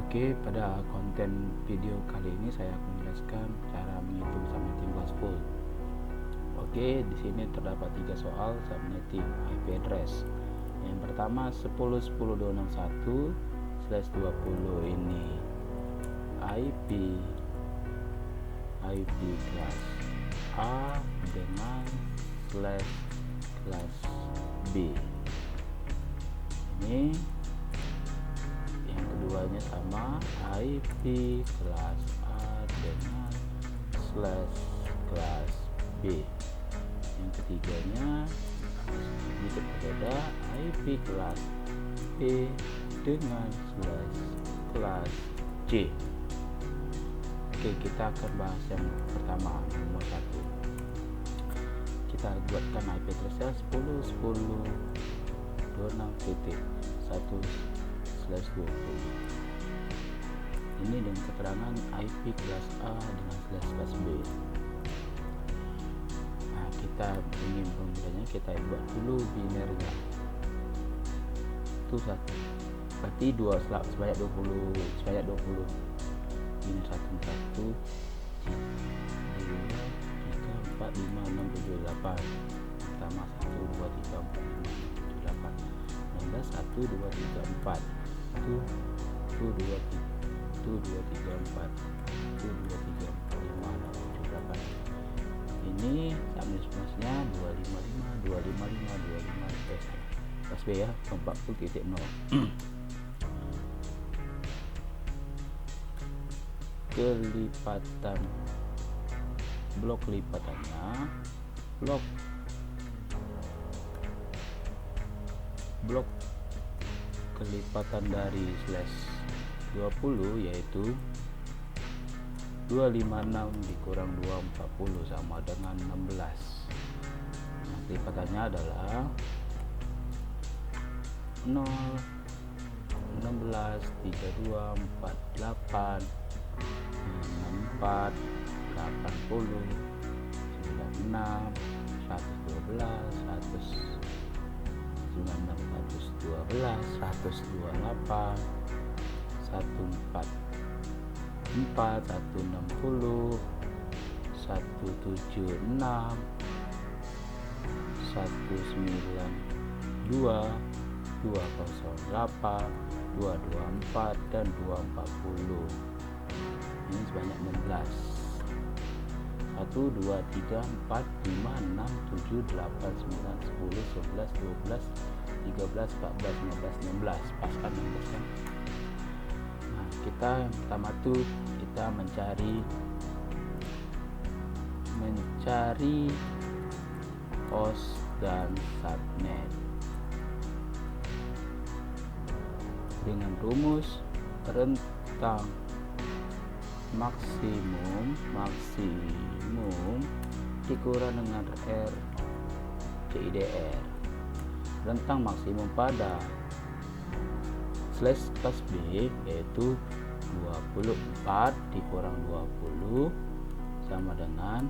Oke, pada konten video kali ini saya akan menjelaskan cara menghitung subnetting kelas full. Oke, di sini terdapat 3 soal subnetting IP address. Yang pertama 10.10.261/20 ini IP kelas A dengan kelas B. Ini yang keduanya sama, IP kelas A dengan kelas B. Yang ketiganya sedikit berbeda, IP kelas B dengan kelas C. Oke, kita akan bahas yang pertama, nomor 1. Kita buatkan IP address-nya 10.10.26.1/20. Ini dengan keterangan IP kelas A dengan kelas B. Nah, kita ingin pemudahnya, kita buat dulu binernya. Itu satu, berarti 2 sebanyak 20 biner 1 2 3 4 5 6 7 8. Pertama 1 2 3 4 5 7 8 16 1 2 3 4 1 2 3 4 1 2 3 4 5 6 7 8. Ini subnetnya 255 kelas B ya, 40.0. Kelipatan blok lipatannya, blok kelipatan dari /20 yaitu 256 dikurang 240 sama dengan 16. Nah, kelipatannya adalah 0 16 32 48 64 80 96 112 112 128 144 160 176 192 208 224 dan 240. Ini sebanyak 16. 1 2 3 4 5 6 7 8 9 10 11 12 13 14 15 16. Paskan 16 kan. Nah, kita yang pertama tuh kita mencari host dan subnet dengan rumus rentang maksimum dikurang dengan RCIDR. Rentang maksimum pada /kelas B yaitu 24 dikurang 20 sama dengan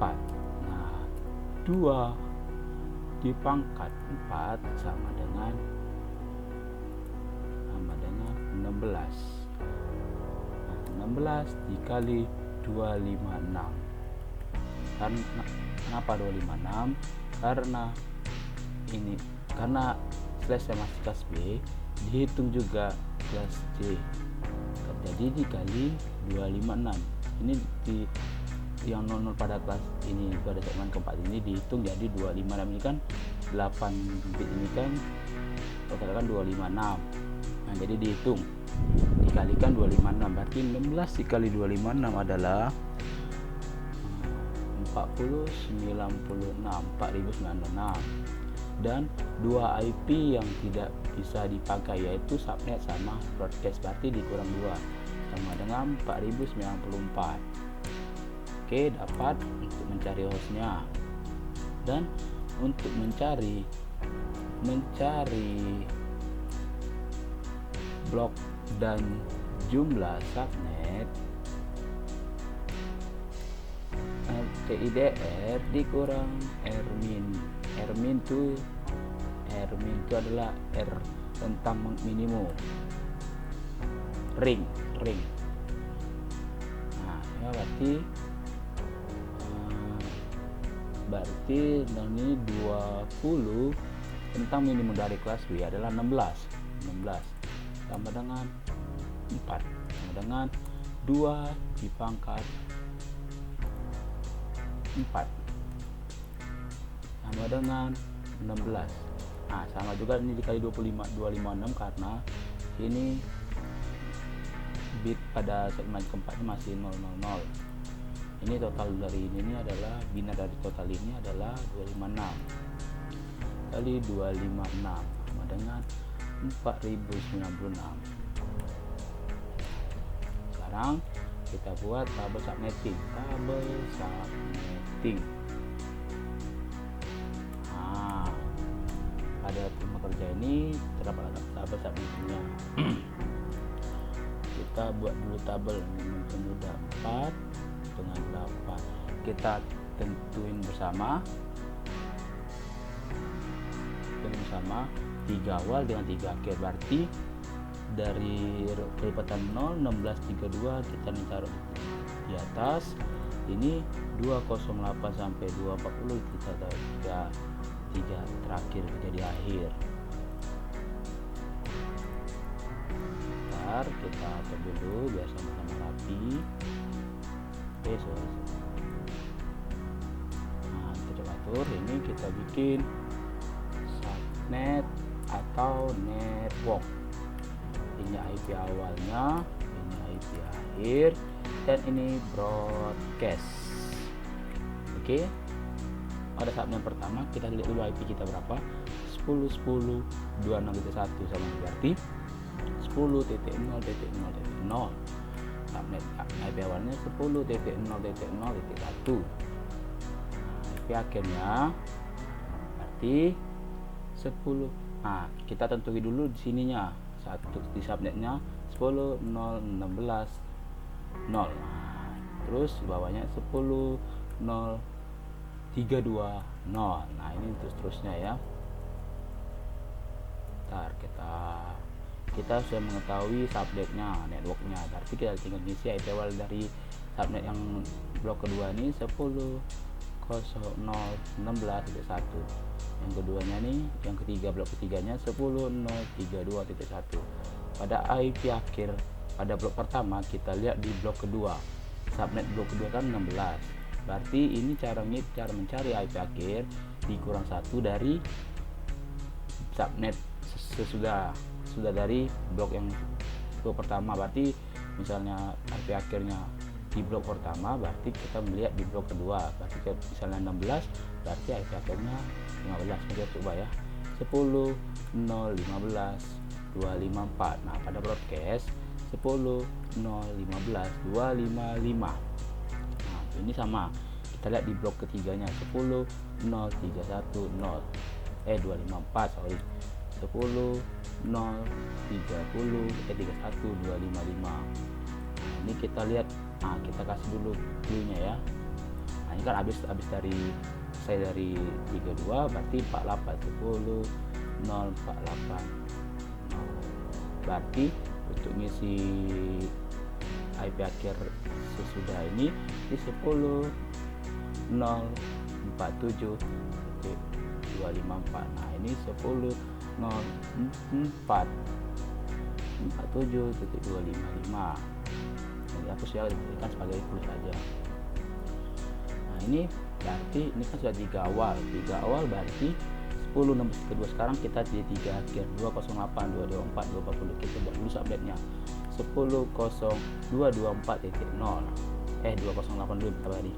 4. Nah, 2 dipangkat 4 sama dengan 16. 16 dikali 256. Kenapa 256? Karena /nya masih kelas B, dihitung juga kelas C. Jadi dikali 256. Ini yang 00 pada kelas ini, pada segmen keempat ini dihitung jadi 256. Ini kan 8 bit, ini kan katakan 256. Nah, jadi dihitung dikalikan 256, berarti 16 dikali 256 adalah 4096 dan 2 IP yang tidak bisa dipakai yaitu subnet sama broadcast, berarti dikurang 2 sama dengan 4094. Oke, dapat untuk mencari hostnya. Dan untuk mencari blok dan jumlah subnet, RCIDR dikurang Rmin itu adalah R rentang minimum. ring. Nah ya berarti ini 20 tentang minimum dari kelas B adalah 16 sama dengan 4 sama dengan 2 dipangkat 4 sama dengan 16. Nah sama juga ini dikali 256 karena ini bit pada segmen keempatnya masih 000. Ini total dari ini adalah bina dari total ini adalah 256 kali 256 sama dengan 4096. Sekarang kita buat tabel subnetting. Nah, pada tema kerja ini terdapat tabel subnettingnya. Kita buat dulu tabel mudah 4 dengan 8. Kita tentuin bersama 3 awal dengan 3 akhir, berarti dari kelipatan 0 1632 kita taruh di atas, ini 208 sampai 240 kita taruh 3 terakhir jadi akhir. Bentar, kita atur dulu biar sama-sama rapi. Nah kita coba atur, ini kita bikin subnet atau network. Ini IP awalnya, ini IP akhir, dan ini broadcast. Oke, pada subnet pertama kita lihat dulu IP kita berapa. 10.10.26.1 sama berarti 10.0.0.0. subnet IP awalnya 10.0.0.1. IP akhirnya berarti 10. Nah kita tentuin dulu di sininya satu di subnetnya 10.0.16.0. Nah, terus bawahnya 10.0.320. Nah ini terusnya ya. Ntar kita sudah mengetahui subnetnya, networknya, berarti kita tinggal isi IP awal dari subnet yang blok kedua ini 10.0.16.1. yang keduanya nih, yang ketiga blok ketiganya 10.0.32.1. pada IP akhir pada blok pertama kita lihat di blok kedua, subnet blok kedua kan 16, berarti ini cara mencari IP akhir dikurang 1 dari subnet sudah dari blok yang blok pertama. Berarti misalnya IP akhirnya di blok pertama, berarti kita melihat di blok kedua, berarti misalnya 16, berarti IP akhirnya 15. Kita coba ya, 10.0.15.254. Nah pada broadcast 10.0.15.255. nah ini sama, kita lihat di blok ketiganya 10.0.310 254 sorry 10.0.30 31.255. Ini kita lihat, nah kita kasih dulu clue-nya ya. Nah ini kan habis dari saya dari 32, berarti 48 10.048. berarti untuk ngisi IP akhir sesudah ini di 10.047.254. nah ini 10.047.255. Jadi hapus ya, diberikan sebagai clue saja. Nah ini berarti ini kan sudah 3 awal berarti 10 nomor kedua. Sekarang kita di 3 akhir 208 224 240. Kita buat dulu subnetnya 10.0224.0 208 dulu kita beri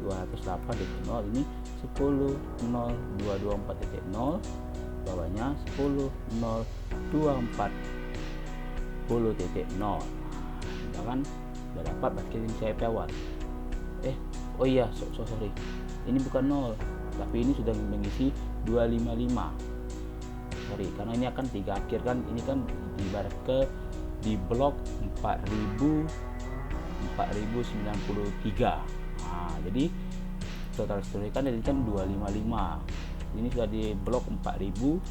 208.0. ini 10.0224.0, bawahnya 10.024.0. Udah kan, udah dapat. Berarti ini saya awal. Oh iya, sorry, ini bukan 0, tapi ini sudah mengisi 255. Sorry, karena ini akan 3 akhir kan, ini kan ibarat ke di blok 4093. Nah, jadi total story kan ini kan 255. Ini sudah di blok 4093.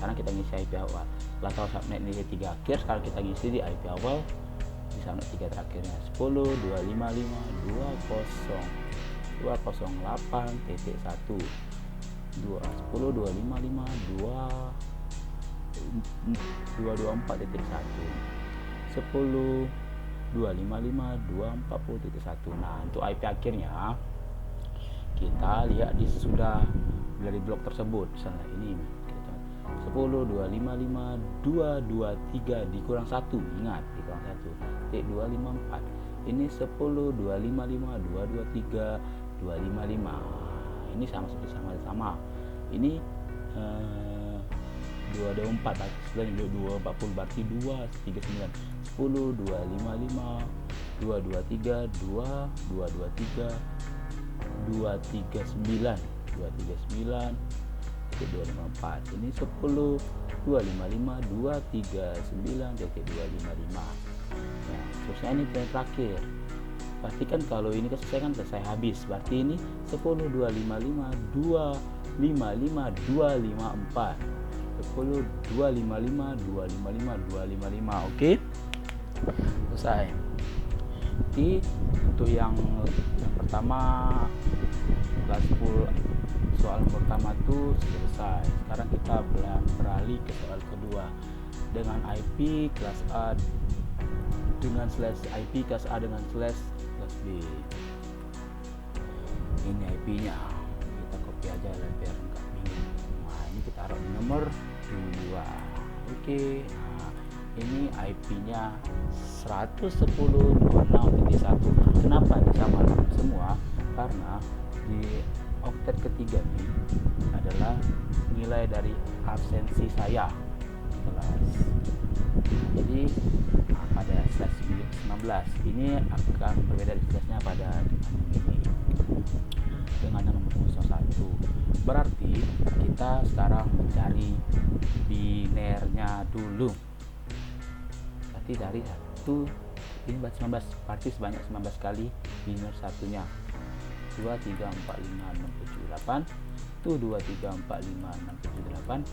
Karena kita ngisi IP awal. Setelah tahu subnet ini 3 akhir, sekarang kita ngisi di IP awal di subnet 3 terakhirnya 10.255.208.1 10.255.224.1. Nah, untuk IP akhirnya kita lihat di sudah dari blok tersebut. Misalnya ini 10.255.223 dikurang 1, ingat dikurang 1 titik 254. Ini 10.255.223.255. Ini sama. Ini 224 240 berarti 239. 10.255.223 239 254. Ini 10.255.239.255. Nah, terusnya ini yang terakhir. Pastikan kalau ini selesai habis. Berarti ini 10.255.255.254. 10.255.255.255. Oke. Selesai. Jadi untuk yang pertama kelas 10 soal pertama itu selesai. Sekarang kita beralih ke soal kedua dengan IP kelas A dengan slash IP kelas A dengan slash kelas B. Ini IP-nya, kita copy aja lah biar enggak bingung. Nah, ini kita taruh di nomor 2. Oke. Nah, ini IP-nya 110.06.1. Kenapa disamakan semua? Karena di oktet ketiga ini adalah nilai dari absensi saya kelas. Jadi pada slash 19 ini akan berbeda di slashnya pada ini dengan nomor 01. Berarti kita sekarang mencari binernya dulu. Berarti dari 1 ini 19, berarti sebanyak 19 kali biner satunya. 2 3 4 5 6 7 8 tuh 2 3 4 5 6 7 8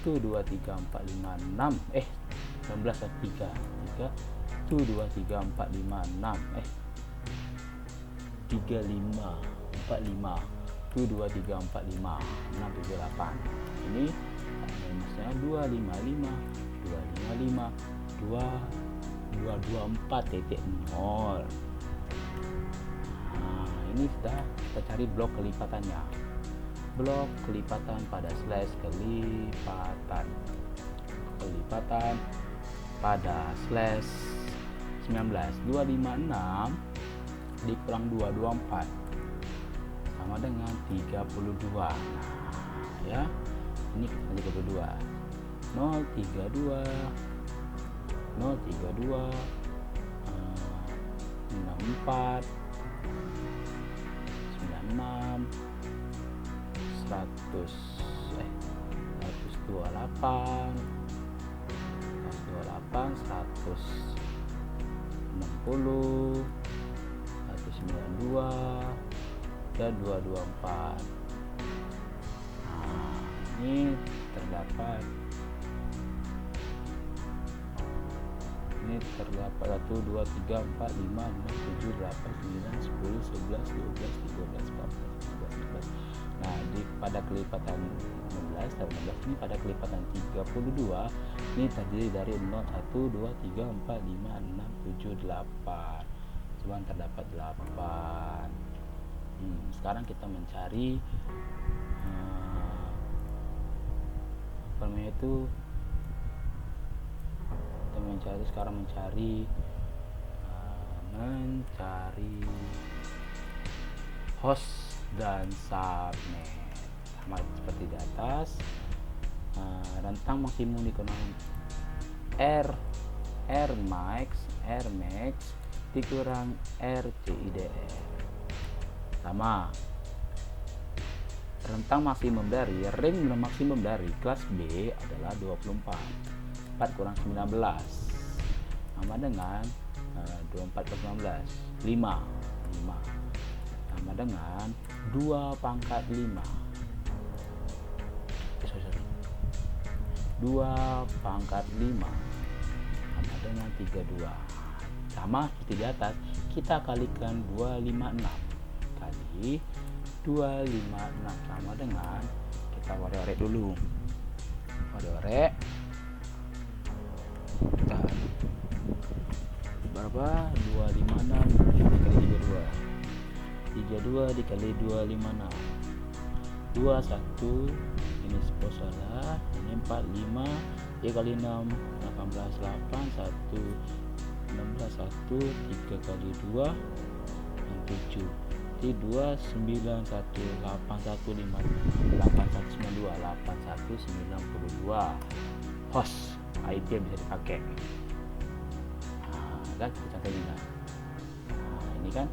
tuh 2 3 4 5 6 19 dan 3 tuh 2 3 4 5 6 3 5 4 5 tuh 2 3 4 5 6 7 8. Ini maksudnya 255 255 224.0. Ini sudah kita cari blok kelipatannya. Blok kelipatan pada slash kelipatan pada slash 19 256 dikurang 224 sama dengan 32. Nah, ya. Ini kita 32. 032 64 96 128 160 192 dan 224. Nah, ini terdapat 1 2 3 4 5 6 7 8 9 10 11 12 13 14 15 16. Nah, pada kelipatan 16 dan 16 ini pada kelipatan 32 ini terdiri dari 0 1 2 3 4 5 6 7 8. Cuma terdapat 8. Sekarang kita mencari mencari host dan subnet sama seperti di atas. Rentang maksimum dikenakan R max dikurang RCIDR sama rentang maksimum dari ring maksimum dari kelas B adalah 24 kurang 19 sama dengan 24 kurang 19 5 sama dengan 2 pangkat 5 2/5 sama dengan 32. Sama seperti di atas, kita kalikan 256 kali 256 sama dengan, kita orek dulu, orek berapa, 256 dikali 32 dikali 256, 21, ini 10 salah, ini 45, 3 kali 6 18, 8 1 16, 1 3 kali 2 7, jadi 291 81 5 8192 8192 host IP yang bisa dipakai. Kan kita ini kan, ini kan,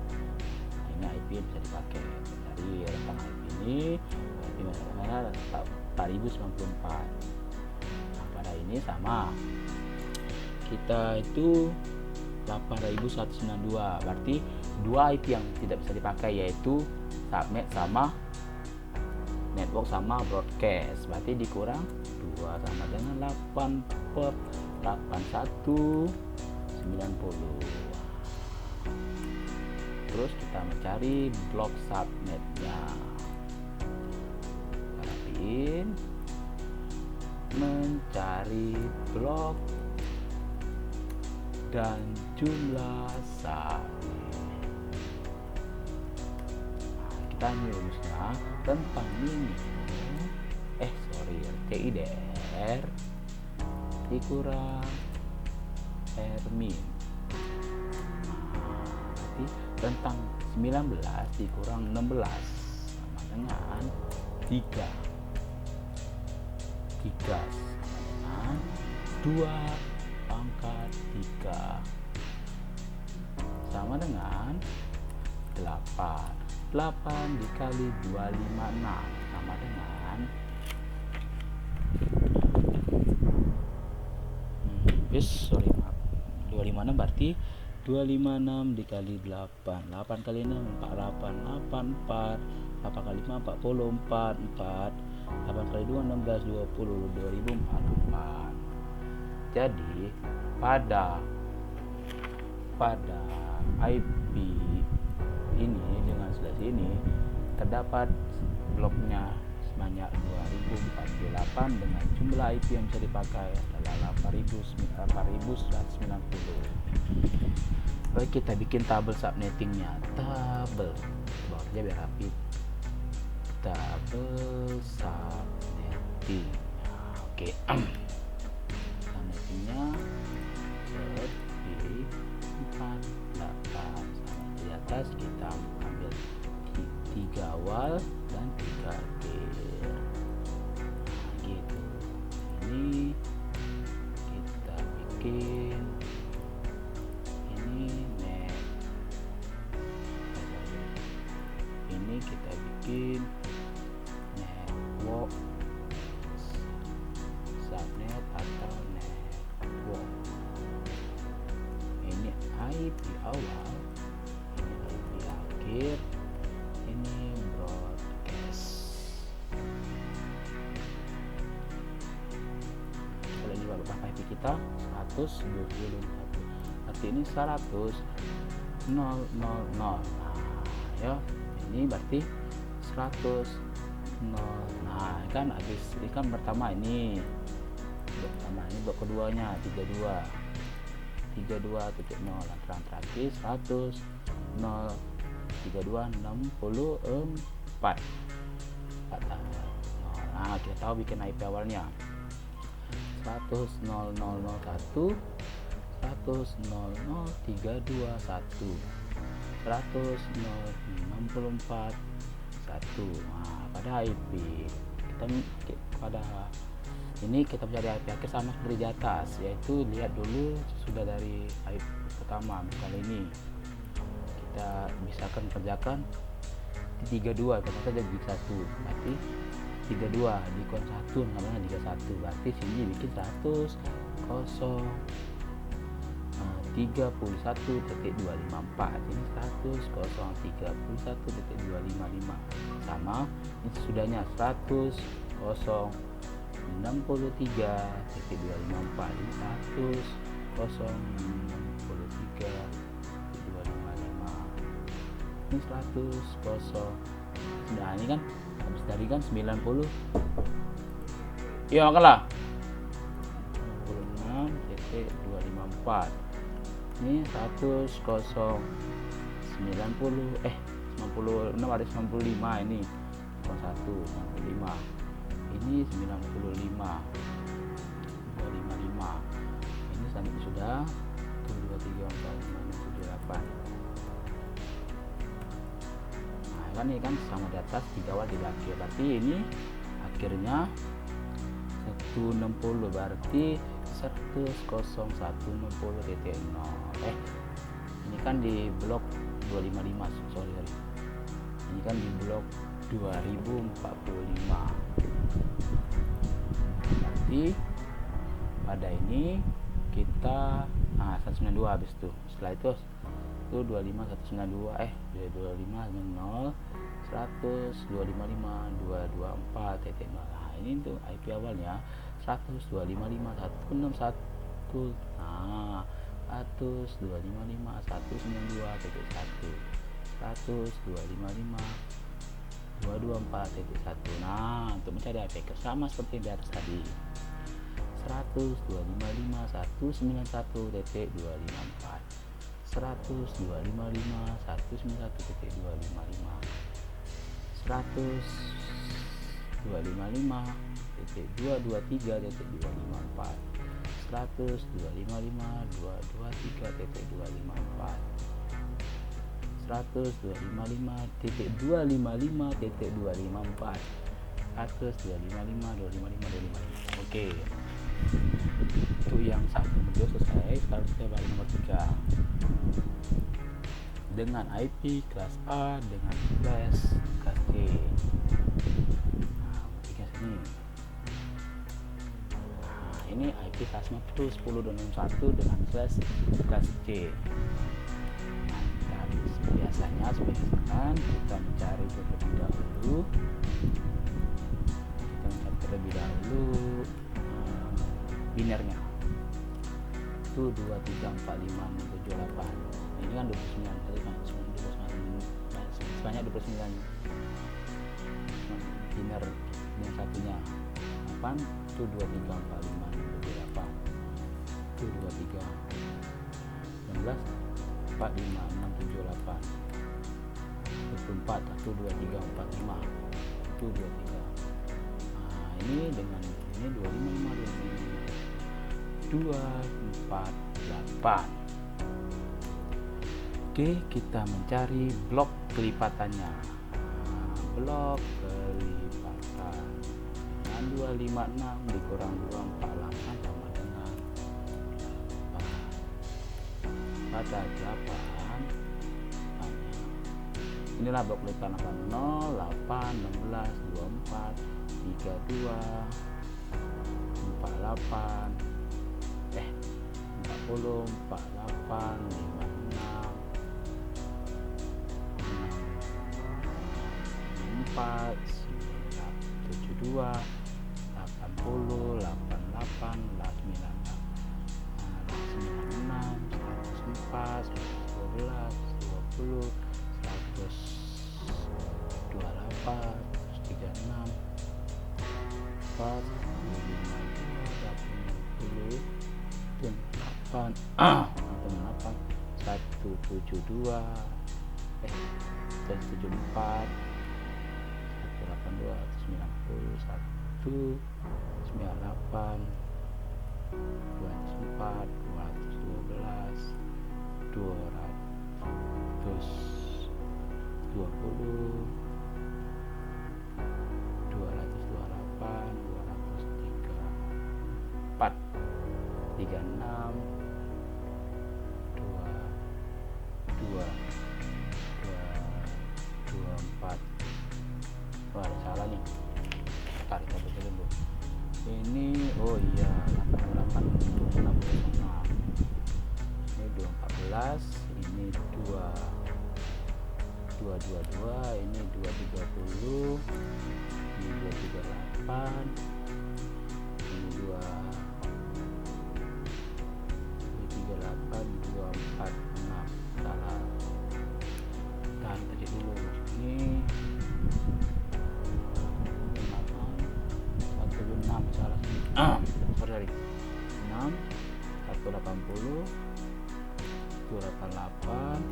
ini IP yang bisa dipakai dari rentang IP ini, IP misalnya 4094. Nah, pada ini sama, kita itu 8192, berarti dua IP yang tidak bisa dipakai yaitu subnet sama network sama broadcast, berarti dikurang 2 sama dengan 8/8190. Terus kita mencari blok subnetnya, perhatiin, mencari blok dan jumlah subnet. Kita rumusnya tentang TIDR dikurang R-min. Berarti tentang 19 dikurang 16 sama dengan 3 sama dengan 2/3 sama dengan 8 dikali 256 sama dengan 256, berarti 256 dikali 8 kali 6 48 84 8 kali 5 44 8 kali 2 16 20 2044. Jadi pada IP ini dengan slash ini terdapat bloknya sebanyak 2048 dengan jumlah IP yang bisa dipakai adalah 8190. Baik, kita bikin tabel subnettingnya. Tabel bawahnya biar rapi. Tabel subnetting. Oke. Subnettingnya seperti 48. Di atas kita ambil 3 awal dan 3 akhir. Gitu. Ini kita bikin kita bikin network subnet atau network. Ini IP awal, ini IP akhir, ini broadcast. Kalau juga berapa IP kita 121, berarti ini 100 000. Nah ya, ini berarti 100 0. Nah kan habis ini kan pertama ini blok keduanya 32.0 dan terakhir 100 0 32 64. Nah kita tahu bikin IP awalnya 100 001 100 00 321 100 064 1. Nah, pada IP pada ini kita mencari IP akhir sama seperti di atas, yaitu lihat dulu sudah dari IP pertama. Misalnya ini kita misalkan kerjakan di 32 ternyata jadi 1, berarti 32 dikon 1 namanya 31, berarti sini bikin 100 31.254. Ini 100.31.255 sama ini sudahnya 100.0 163.254 ini 100.63.255 ini 100. Nah ini kan habis dari kan 90, iya makalah 96.254 ini 96 ada 95 ini 95 ini 95 255 ini sampai sudah 1 2 3 4 5 6 7 8. Nah kan ini kan sama di atas, di bawah di akhir, berarti ini akhirnya 160 berarti 10160.0. Ini kan di blok 255, sorry ini kan di blok 2045. Berarti pada ini kita 192 habis tuh. Setelah itu 25 192 25 0 100 255 224 titik. Nah ini tuh IP awalnya 100 255 161 nah 100 255 192 titik 1 100 255 224 titik 1. Nah untuk mencari IP sama seperti di atas tadi 100 255 191 titik 254 100 255 191 titik 255 100 255 titik 223 titik 254 100 255 223 titik 254 100 255 titik 255 titik 254 100 255 255 255. Oke, itu yang satu video selesai. Sekarang kita balik nomor 3 dengan IP kelas A dengan flash kelas C. Nah, sini. Nah, ini IP kelas 10.261 dengan flash kelas C. Nah, biasanya seperti misalkan kita mencari terlebih dahulu binernya itu 2 3 4 5 6 7 8. Ini kan 29 tadi kan sebanyak 29 biner yang satunya 8 itu 2 3 4 5 6 7 8 itu 2 3 16 4 5 6 7 8 24 1 2 3 4 5 itu 23. Nah ini dengan ini 248. Oke, kita mencari blok kelipatannya. Blok kelipatan dengan 256 dikurang 248 sama dengan 8. Pada 8 inilah blok kelipatan 0 8 16 24 32 48 40 48 56 4 72 80 88 96 104 104 112 20 128 136 4 8 172 174 182 191 98 204 212 220 228 203 4 36 24. Wah ada salah nih, tarik aja dulu. Ini oh iya 88 66 ini 214 ini 222 ini 230 ini 238 238 246 salah. Tahan tadi dulu. Ini 16 salah. Sorry. 6 180 288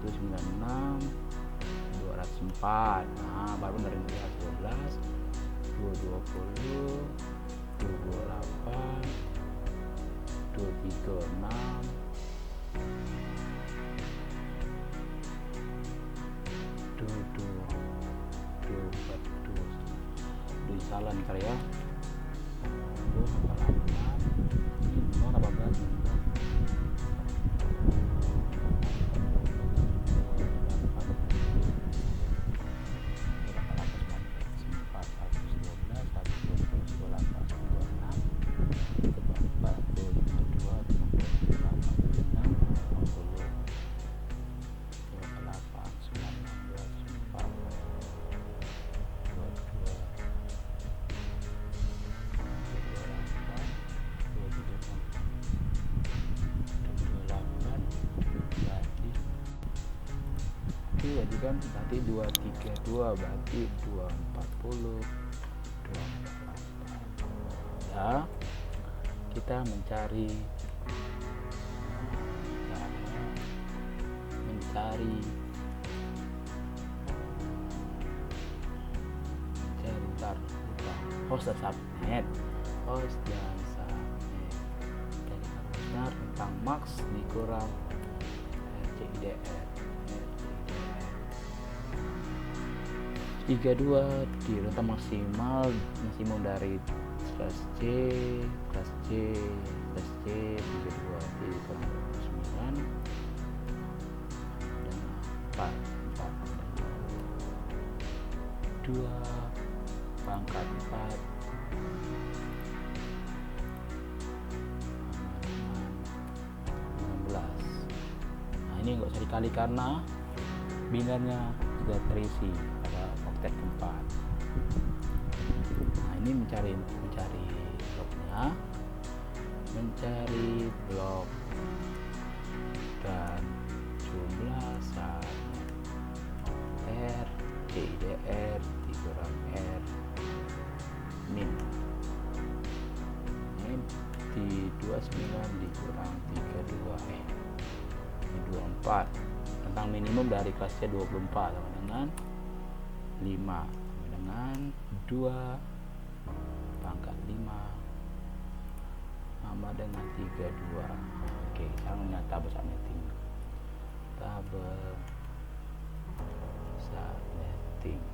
196 204. Nah, baru dari 212 220 228 236 242 salah nih kali ya. jadi kan nanti 232 berarti 240 248 ya. Kita mencari host dan subnet jadi harusnya rentang max dikurang RCIDR 32 di rentang maksimum dari /C 32 dikurang 9 dan 4 2 pangkat 4 16. Nah, ini nggak usah dikali karena binarnya sudah terisi pada oktet keempat. Nah, ini mencari bloknya, mencari blok dan jumlah subnet R CIDR dikurang R min. Ini di 29 dikurang 32 ini 24. Tentang minimum dari kelas C 24 sama dengan 5 sama dengan 2 pangkat 5 sama dengan 32. Oke, sekarang tabel subnetting. Tabel subnetting.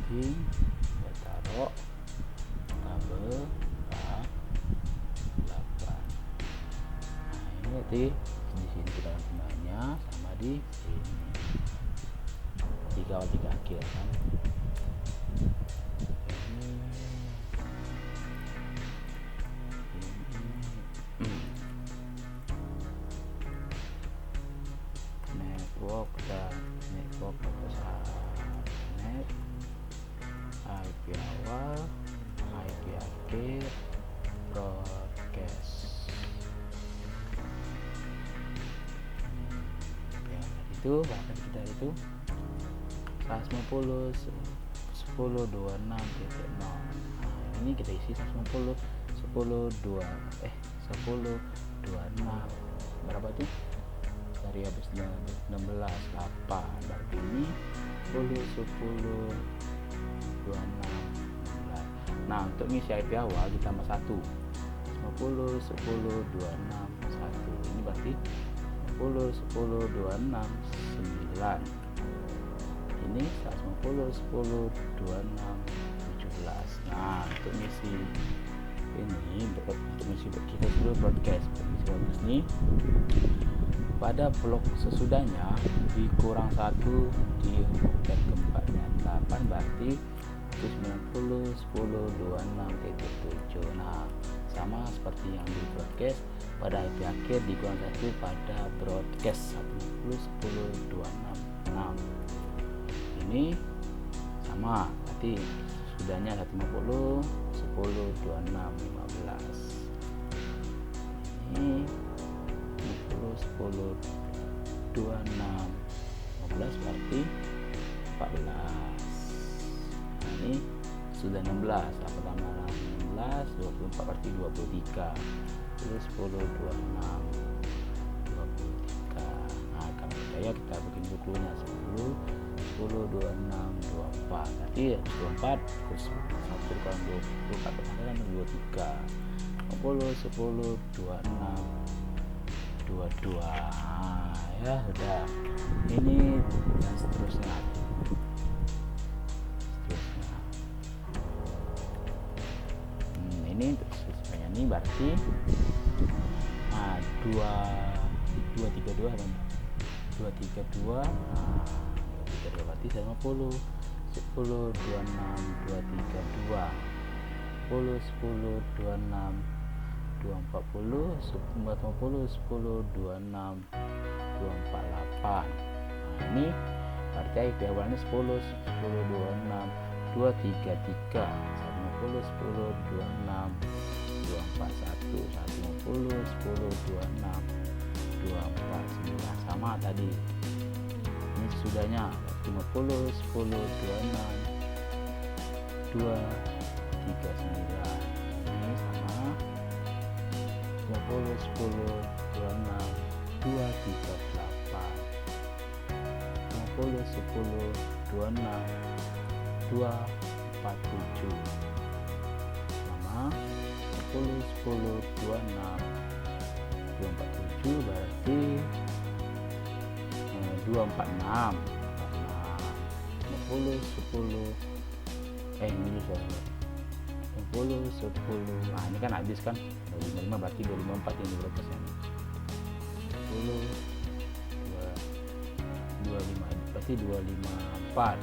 Kita taruh tabel A8. Nah, ini berarti di sini kita tengahnya sama di sini 3 akhir kan. Network subnet IP awal, IP akhir, broadcast. Ya, itu bahkan kita itu 150 1026.0. Nah, ini kita isi 150 1026 berapa tuh? Dari habis 16 8 berarti ini 10 10 26 16. Nah, untuk ngisi IP awal ditambah 1 50 10 26 1. Ini berarti 10 10 26 9. Ini 150 10 26 17. Nah, untuk ngisi ini untuk ngisi kita dulu broadcast bagus nih. Pada blok sesudahnya dikurang 1 di oktet keempatnya 8 berarti 90 10 26.7. Nah, sama seperti yang di broadcast pada IP akhir dikurang 1 pada broadcast 10 10 26 6. Ini sama, berarti sudahnya 150, 10, 26, 15. Ini 50, 10, 26, 15 berarti 14. Nah, ini sudah 16, apa tambah 16, 24 berarti 23. Terus 10, 26, 23. Nah, kalau percaya kita bikin bukunya 10, 26, 24. Berarti 24 terus 1 kurang 24 kemarin 23. 50, 10, 26, 22. Nah, ya sudah. Ini dan seterusnya. Ini sebenarnya ini berarti 232 dan 232 232 berarti 50, 10, 26, 232, 10, 10, 26, 240, 50, 10, 26, 248. Nah, ini berarti IP awalnya 10, 10, 26, 233, 10, 10, 26, 241, 150, 10, 26, 249 sama tadi. Ini sudahnya 50, 10, 26, 239. Ini sama 50, 10, 26, 238, 50, 10, 26, 247 sama 10, 10, 26, 247 berarti 246. 50, 10 ini saya 50, 10. Nah, ini kan habis kan 25 berarti 254 ini berapa persen? 10, 25 berarti 254,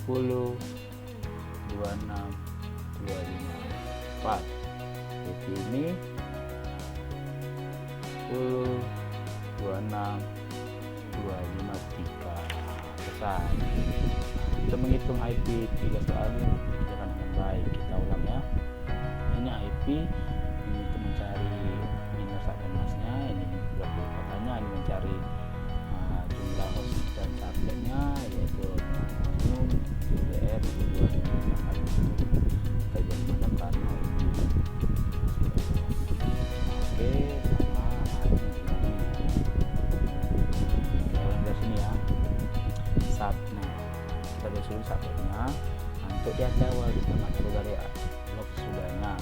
10, 26, 254. Jadi ini 10, 26, 253. Selesai. Kita menghitung IP 3 soal dengan baik. Kita ulang ya. Ini IP ini untuk mencari minus dan masnya, ini berapa katanya, ini mencari jumlah host dan subletnya, yaitu maksimum DDR 2 kajian mana karena oke sama ini dari sini ya subnet. Kita disuruh subnetnya untuk di awal kita masuk dari log sudahnya,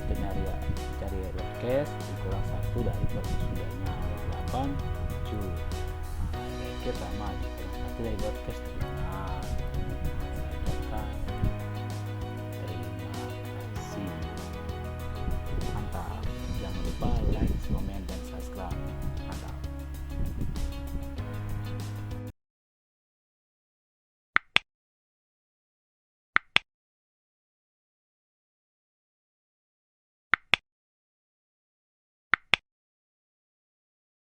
kita nyari ya, cari broadcast kurang 1 dari log sudahnya 8 7. Nah, sama kurang 1 dari broadcast.